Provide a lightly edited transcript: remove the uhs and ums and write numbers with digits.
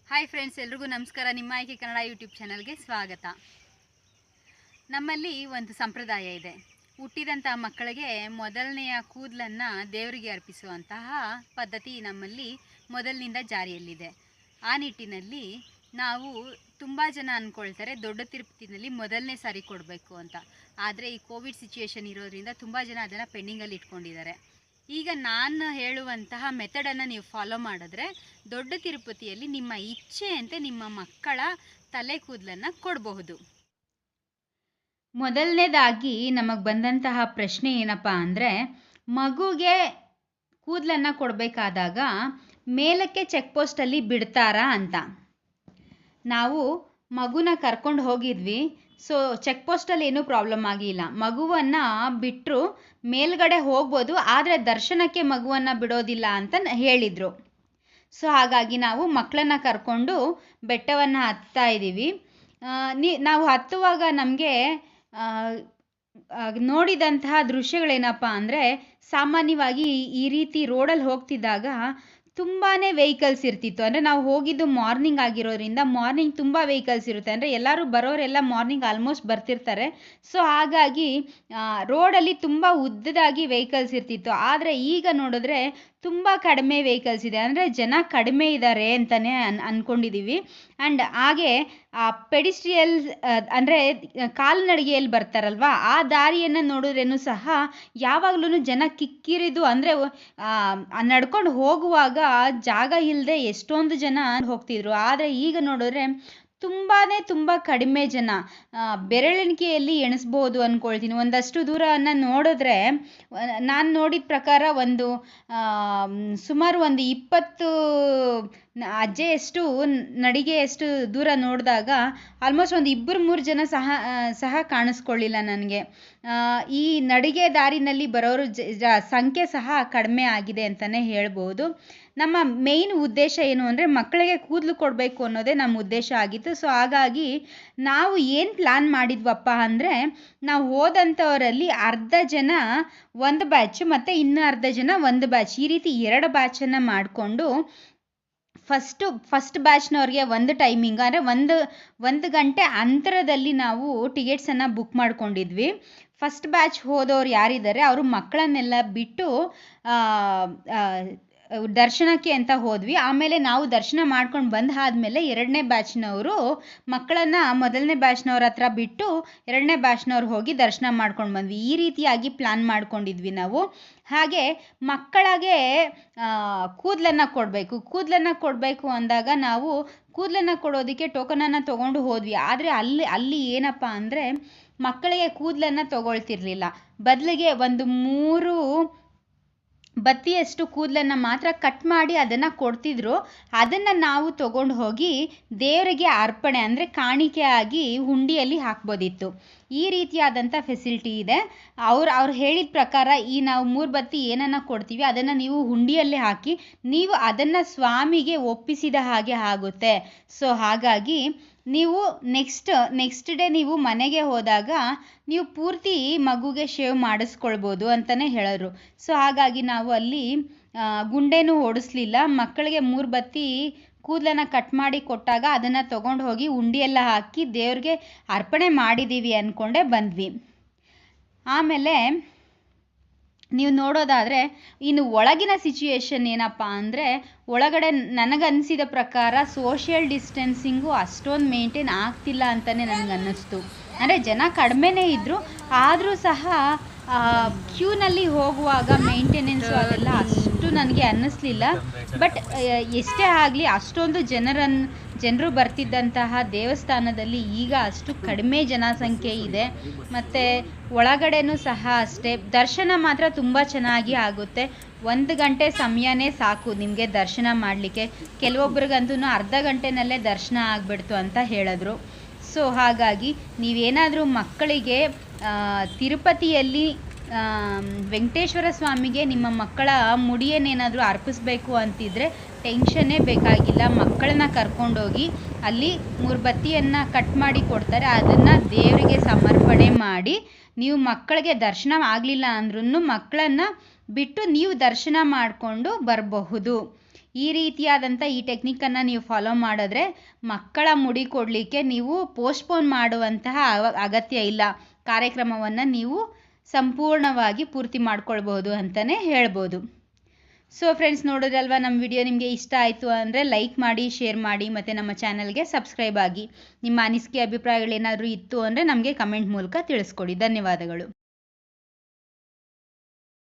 Hi friends, ಎಲ್ರಿಗೂ ನಮಸ್ಕಾರ. ನಿಮ್ಮ ಆಯ್ಕೆ ಕನ್ನಡ ಯೂಟ್ಯೂಬ್ ಚಾನಲ್ಗೆ ಸ್ವಾಗತ. ನಮ್ಮಲ್ಲಿ ಒಂದು ಸಂಪ್ರದಾಯ ಇದೆ. ಹುಟ್ಟಿದಂಥ ಮಕ್ಕಳಿಗೆ ಮೊದಲನೆಯ ಕೂದಲನ್ನು ದೇವರಿಗೆ ಅರ್ಪಿಸುವಂತಹ ಪದ್ಧತಿ ನಮ್ಮಲ್ಲಿ ಮೊದಲಿನಿಂದ ಜಾರಿಯಲ್ಲಿದೆ. ಆ ನಿಟ್ಟಿನಲ್ಲಿ ನಾವು ತುಂಬ ಜನ ಅಂದ್ಕೊಳ್ತಾರೆ ದೊಡ್ಡ ತಿರುಪತಿನಲ್ಲಿ ಮೊದಲನೇ ಸಾರಿ ಕೊಡಬೇಕು ಅಂತ. ಆದರೆ ಈ ಕೋವಿಡ್ ಸಿಚುವೇಶನ್ ಇರೋದ್ರಿಂದ ತುಂಬ ಜನ ಅದನ್ನು ಪೆಂಡಿಂಗಲ್ಲಿ ಇಟ್ಕೊಂಡಿದ್ದಾರೆ. ಈಗ ನಾನು ಹೇಳುವಂತಹ ಮೆಥಡನ್ನು ನೀವು ಫಾಲೋ ಮಾಡಿದ್ರೆ ದೊಡ್ಡ ತಿರುಪತಿಯಲ್ಲಿ ನಿಮ್ಮ ಇಚ್ಛೆಯಂತೆ ನಿಮ್ಮ ಮಕ್ಕಳ ತಲೆ ಕೂದಲನ್ನು ಕೊಡಬಹುದು. ಮೊದಲನೇದಾಗಿ ನಮಗೆ ಬಂದಂತಹ ಪ್ರಶ್ನೆ ಏನಪ್ಪ ಅಂದರೆ, ಮಗುಗೆ ಕೂದಲನ್ನು ಕೊಡಬೇಕಾದಾಗ ಮೇಲಕ್ಕೆ ಚೆಕ್ ಪೋಸ್ಟಲ್ಲಿ ಬಿಡ್ತಾರಾ ಅಂತ. ನಾವು ಮಗುನ ಕರ್ಕೊಂಡು ಹೋಗಿದ್ವಿ. ಸೊ ಚೆಕ್ ಪೋಸ್ಟಲ್ಲಿ ಏನೂ ಪ್ರಾಬ್ಲಮ್ ಆಗಿಲ್ಲ. ಮಗುವನ್ನು ಬಿಟ್ಟರು ಮೇಲ್ಗಡೆ ಹೋಗ್ಬೋದು, ಆದರೆ ದರ್ಶನಕ್ಕೆ ಮಗುವನ್ನು ಬಿಡೋದಿಲ್ಲ ಅಂತ ಹೇಳಿದರು. ಸೊ ಹಾಗಾಗಿ ನಾವು ಮಕ್ಕಳನ್ನು ಕರ್ಕೊಂಡು ಬೆಟ್ಟವನ್ನು ಹತ್ತಾ ಇದ್ದೀವಿ. ನಾವು ಹತ್ತುವಾಗ ನಮಗೆ ನೋಡಿದಂತಹ ದೃಶ್ಯಗಳೇನಪ್ಪ ಅಂದರೆ, ಸಾಮಾನ್ಯವಾಗಿ ಈ ರೀತಿ ರೋಡಲ್ಲಿ ಹೋಗ್ತಿದ್ದಾಗ ತುಂಬಾ ವೆಹಿಕಲ್ಸ್ ಇರ್ತಿತ್ತು. ಅಂದರೆ ನಾವು ಹೋಗಿದ್ದು ಮಾರ್ನಿಂಗ್ ಆಗಿರೋದ್ರಿಂದ ಮಾರ್ನಿಂಗ್ ತುಂಬ ವೆಹಿಕಲ್ಸ್ ಇರುತ್ತೆ. ಅಂದರೆ ಎಲ್ಲರೂ ಬರೋರೆಲ್ಲ ಮಾರ್ನಿಂಗ್ ಆಲ್ಮೋಸ್ಟ್ ಬರ್ತಿರ್ತಾರೆ. ಸೊ ಹಾಗಾಗಿ ರೋಡಲ್ಲಿ ತುಂಬ ಉದ್ದದಾಗಿ ವೆಹಿಕಲ್ಸ್ ಇರ್ತಿತ್ತು. ಆದರೆ ಈಗ ನೋಡಿದ್ರೆ ತುಂಬ ಕಡಿಮೆ ವೆಹಿಕಲ್ಸ್ ಇದೆ. ಅಂದರೆ ಜನ ಕಡಿಮೆ ಇದ್ದಾರೆ ಅಂತಲೇ ಅಂದ್ಕೊಂಡಿದ್ದೀವಿ. ಆ್ಯಂಡ್ ಹಾಗೆ ಪೆಡಿಸ್ಟ್ರಿಯಲ್ ಅಂದರೆ ಕಾಲ್ನಡಿಗೆಯಲ್ಲಿ ಬರ್ತಾರಲ್ವ, ಆ ದಾರಿಯನ್ನು ನೋಡಿದ್ರೇನು ಸಹ ಯಾವಾಗಲೂ ಜನ ಕಿಕ್ಕಿರಿದು, ಅಂದರೆ ನಡ್ಕೊಂಡು ಹೋಗುವಾಗ ಜಾಗ ಇಲ್ಲದೆ ಎಷ್ಟೊಂದು ಜನ ಹೋಗ್ತಿದ್ರು. ಆದರೆ ಈಗ ನೋಡಿದ್ರೆ ತುಂಬ ಕಡಿಮೆ ಜನ, ಬೆರಳೆಣಿಕೆಯಲ್ಲಿ ಎಣಿಸ್ಬೋದು ಅಂದ್ಕೊಳ್ತೀನಿ. ಒಂದಷ್ಟು ದೂರವನ್ನು ನೋಡಿದ್ರೆ ನಾನು ನೋಡಿದ ಪ್ರಕಾರ ಸುಮಾರು ಒಂದು 20 ಹೆಜ್ಜೆಯಷ್ಟು ನಡಿಗೆಯಷ್ಟು ದೂರ ನೋಡಿದಾಗ ಆಲ್ಮೋಸ್ಟ್ ಒಂದು 2-3 ಜನ ಸಹ ಕಾಣಿಸ್ಕೊಳ್ಳಿಲ್ಲ ನನಗೆ. ಈ ನಡಿಗೆ ದಾರಿನಲ್ಲಿ ಬರೋರು ಸಂಖ್ಯೆ ಸಹ ಕಡಿಮೆ ಆಗಿದೆ ಅಂತಲೇ ಹೇಳ್ಬೋದು. ನಮ್ಮ ಮೇಯ್ನ್ ಉದ್ದೇಶ ಏನು ಅಂದರೆ, ಮಕ್ಕಳಿಗೆ ಕೂದಲು ಕೊಡಬೇಕು ಅನ್ನೋದೇ ನಮ್ಮ ಉದ್ದೇಶ ಆಗಿತ್ತು. ಸೊ ಹಾಗಾಗಿ ನಾವು ಏನು ಪ್ಲ್ಯಾನ್ ಮಾಡಿದ್ವಪ್ಪ ಅಂದರೆ, ನಾವು ಹೋದಂಥವರಲ್ಲಿ ಅರ್ಧ ಜನ ಒಂದು ಬ್ಯಾಚ್ ಮತ್ತು ಇನ್ನೂ ಅರ್ಧ ಜನ ಒಂದು ಬ್ಯಾಚ್, ಈ ರೀತಿ 2 ಬ್ಯಾಚನ್ನು ಮಾಡಿಕೊಂಡು ಫಸ್ಟ್ ಬ್ಯಾಚ್ನವ್ರಿಗೆ ಒಂದು ಟೈಮಿಂಗ್, ಅಂದರೆ ಒಂದು ಗಂಟೆ ಅಂತರದಲ್ಲಿ ನಾವು ಟಿಕೆಟ್ಸನ್ನು ಬುಕ್ ಮಾಡ್ಕೊಂಡಿದ್ವಿ. ಫಸ್ಟ್ ಬ್ಯಾಚ್ ಹೋದವ್ರು ಯಾರಿದ್ದಾರೆ ಅವರು ಮಕ್ಕಳನ್ನೆಲ್ಲ ಬಿಟ್ಟು ದರ್ಶನಕ್ಕೆ ಅಂತ ಹೋದ್ವಿ. ಆಮೇಲೆ ನಾವು ದರ್ಶನ ಮಾಡ್ಕೊಂಡು ಬಂದಾದಮೇಲೆ 2ನೇ ಬ್ಯಾಚ್ನವರು ಮಕ್ಕಳನ್ನು ಮೊದಲನೇ ಬ್ಯಾಚ್ನವ್ರ ಹತ್ರ ಬಿಟ್ಟು 2ನೇ ಬ್ಯಾಚ್ನವ್ರು ಹೋಗಿ ದರ್ಶನ ಮಾಡ್ಕೊಂಡು ಬಂದ್ವಿ. ಈ ರೀತಿಯಾಗಿ ಪ್ಲ್ಯಾನ್ ಮಾಡ್ಕೊಂಡಿದ್ವಿ ನಾವು. ಹಾಗೆ ಮಕ್ಕಳಿಗೆ ಕೂದಲನ್ನು ಕೊಡಬೇಕು ಅಂದಾಗ ನಾವು ಕೂದಲನ್ನು ಕೊಡೋದಕ್ಕೆ ಟೋಕನನ್ನು ತೊಗೊಂಡು ಹೋದ್ವಿ. ಆದರೆ ಅಲ್ಲಿ ಏನಪ್ಪ ಅಂದರೆ, ಮಕ್ಕಳಿಗೆ ಕೂದಲನ್ನು ತೊಗೊಳ್ತಿರ್ಲಿಲ್ಲ. ಬದಲಿಗೆ ಒಂದು 3 ಬತ್ತಿಯಷ್ಟು ಕೂದಲನ್ನು ಮಾತ್ರ ಕಟ್ ಮಾಡಿ ಅದನ್ನು ಕೊಡ್ತಿದ್ರು. ಅದನ್ನು ನಾವು ತೊಗೊಂಡು ಹೋಗಿ ದೇವರಿಗೆ ಅರ್ಪಣೆ, ಅಂದರೆ ಕಾಣಿಕೆಯಾಗಿ ಹುಂಡಿಯಲ್ಲಿ ಹಾಕ್ಬೋದಿತ್ತು. ಈ ರೀತಿಯಾದಂಥ ಫೆಸಿಲಿಟಿ ಇದೆ. ಅವ್ರು ಹೇಳಿದ ಪ್ರಕಾರ ಈ ನಾವು 3 ಬತ್ತಿ ಏನನ್ನು ಕೊಡ್ತೀವಿ ಅದನ್ನು ನೀವು ಹುಂಡಿಯಲ್ಲೇ ಹಾಕಿ, ನೀವು ಅದನ್ನು ಸ್ವಾಮಿಗೆ ಒಪ್ಪಿಸಿದ ಹಾಗೆ ಆಗುತ್ತೆ. ಸೊ ಹಾಗಾಗಿ ನೀವು ನೆಕ್ಸ್ಟ್ ಡೇ ನೀವು ಮನೆಗೆ ಹೋದಾಗ ನೀವು ಪೂರ್ತಿ ಮಗುಗೆ ಶೇವ್ ಮಾಡಿಸ್ಕೊಳ್ಬೋದು ಅಂತಲೇ ಹೇಳಿದ್ರು. ಸೊ ಹಾಗಾಗಿ ನಾವು ಅಲ್ಲಿ ಗುಂಡೇನೂ ಓಡಿಸ್ಲಿಲ್ಲ. ಮಕ್ಕಳಿಗೆ 3 ಬತ್ತಿ ಕೂದಲನ್ನು ಕಟ್ ಮಾಡಿ ಕೊಟ್ಟಾಗ ಅದನ್ನು ತೊಗೊಂಡು ಹೋಗಿ ಉಂಡಿಯೆಲ್ಲ ಹಾಕಿ ದೇವ್ರಿಗೆ ಅರ್ಪಣೆ ಮಾಡಿದ್ದೀವಿ ಅಂದ್ಕೊಂಡೇ ಬಂದ್ವಿ. ಆಮೇಲೆ ನೀವು ನೋಡೋದಾದರೆ ಇನ್ನು ಒಳಗಿನ ಸಿಚುಯೇಷನ್ ಏನಪ್ಪ ಅಂದರೆ, ಒಳಗಡೆ ನನಗನ್ನಿಸಿದ ಪ್ರಕಾರ ಸೋಷಿಯಲ್ ಡಿಸ್ಟೆನ್ಸಿಂಗು ಅಷ್ಟೊಂದು ಮೇಂಟೈನ್ ಆಗ್ತಿಲ್ಲ ಅಂತಲೇ ನನಗನ್ನಿಸ್ತು. ಅಂದರೆ ಜನ ಕಡಿಮೆನೇ ಇದ್ದರು, ಆದರೂ ಸಹ ಕ್ಯೂನಲ್ಲಿ ಹೋಗುವಾಗ ಮೇಂಟೆನೆನ್ಸು ಅದೆಲ್ಲ ಅಷ್ಟು ನನಗೆ ಅನ್ನಿಸ್ಲಿಲ್ಲ. ಬಟ್ ಎಷ್ಟೇ ಆಗಲಿ ಅಷ್ಟೊಂದು ಜನರು ಬರ್ತಿದ್ದಂತಹ ದೇವಸ್ಥಾನದಲ್ಲಿ ಈಗ ಅಷ್ಟು ಕಡಿಮೆ ಜನಸಂಖ್ಯೆ ಇದೆ. ಮತ್ತು ಒಳಗಡೆನೂ ಸಹ ಅಷ್ಟೇ, ದರ್ಶನ ಮಾತ್ರ ತುಂಬ ಚೆನ್ನಾಗಿ ಆಗುತ್ತೆ. 1 ಗಂಟೆ ಸಮಯನೇ ಸಾಕು ನಿಮಗೆ ದರ್ಶನ ಮಾಡಲಿಕ್ಕೆ. ಕೆಲವೊಬ್ರಿಗಂತೂ ಅರ್ಧ ಗಂಟೆನಲ್ಲೇ ದರ್ಶನ ಆಗಿಬಿಡ್ತು ಅಂತ ಹೇಳಿದ್ರು. ಸೊ ಹಾಗಾಗಿ ನೀವೇನಾದರೂ ಮಕ್ಕಳಿಗೆ ತಿರುಪತಿಯಲ್ಲಿ ವೆಂಕಟೇಶ್ವರ ಸ್ವಾಮಿಗೆ ನಿಮ್ಮ ಮಕ್ಕಳ ಮುಡಿಯನ್ನೇನಾದರೂ ಅರ್ಪಿಸ್ಬೇಕು ಅಂತಿದ್ರೆ ಟೆನ್ಷನ್ನೇ ಬೇಕಾಗಿಲ್ಲ. ಮಕ್ಕಳನ್ನ ಕರ್ಕೊಂಡೋಗಿ ಅಲ್ಲಿ 3 ಬತ್ತಿಯನ್ನು ಕಟ್ ಮಾಡಿ ಕೊಡ್ತಾರೆ. ಅದನ್ನು ದೇವರಿಗೆ ಸಮರ್ಪಣೆ ಮಾಡಿ ನೀವು ಮಕ್ಕಳಿಗೆ ದರ್ಶನ ಆಗಲಿಲ್ಲ ಅಂದ್ರೂ ಮಕ್ಕಳನ್ನು ಬಿಟ್ಟು ನೀವು ದರ್ಶನ ಮಾಡಿಕೊಂಡು ಬರಬಹುದು. ಈ ರೀತಿಯಾದಂಥ ಈ ಟೆಕ್ನಿಕ್ಕನ್ನು ನೀವು ಫಾಲೋ ಮಾಡಿದ್ರೆ ಮಕ್ಕಳ ಮುಡಿ ಕೊಡಲಿಕ್ಕೆ ನೀವು ಪೋಸ್ಟ್ಪೋನ್ ಮಾಡುವಂತಹ ಅಗತ್ಯ ಇಲ್ಲ. ಕಾರ್ಯಕ್ರಮವನ್ನು ನೀವು ಸಂಪೂರ್ಣವಾಗಿ ಪೂರ್ತಿ ಮಾಡ್ಕೊಳ್ಬೋದು ಅಂತಲೇ ಹೇಳ್ಬೋದು. ಸೊ ಫ್ರೆಂಡ್ಸ್, ನೋಡೋದಲ್ವಾ ನಮ್ಮ ವಿಡಿಯೋ ನಿಮಗೆ ಇಷ್ಟ ಆಯಿತು ಅಂದರೆ ಲೈಕ್ ಮಾಡಿ, ಶೇರ್ ಮಾಡಿ ಮತ್ತು ನಮ್ಮ ಚಾನಲ್ಗೆ ಸಬ್ಸ್ಕ್ರೈಬ್ ಆಗಿ. ನಿಮ್ಮ ಅನಿಸಿಕೆ ಅಭಿಪ್ರಾಯಗಳೇನಾದರೂ ಇತ್ತು ಅಂದರೆ ನಮಗೆ ಕಮೆಂಟ್ ಮೂಲಕ ತಿಳಿಸ್ಕೊಡಿ. ಧನ್ಯವಾದಗಳು.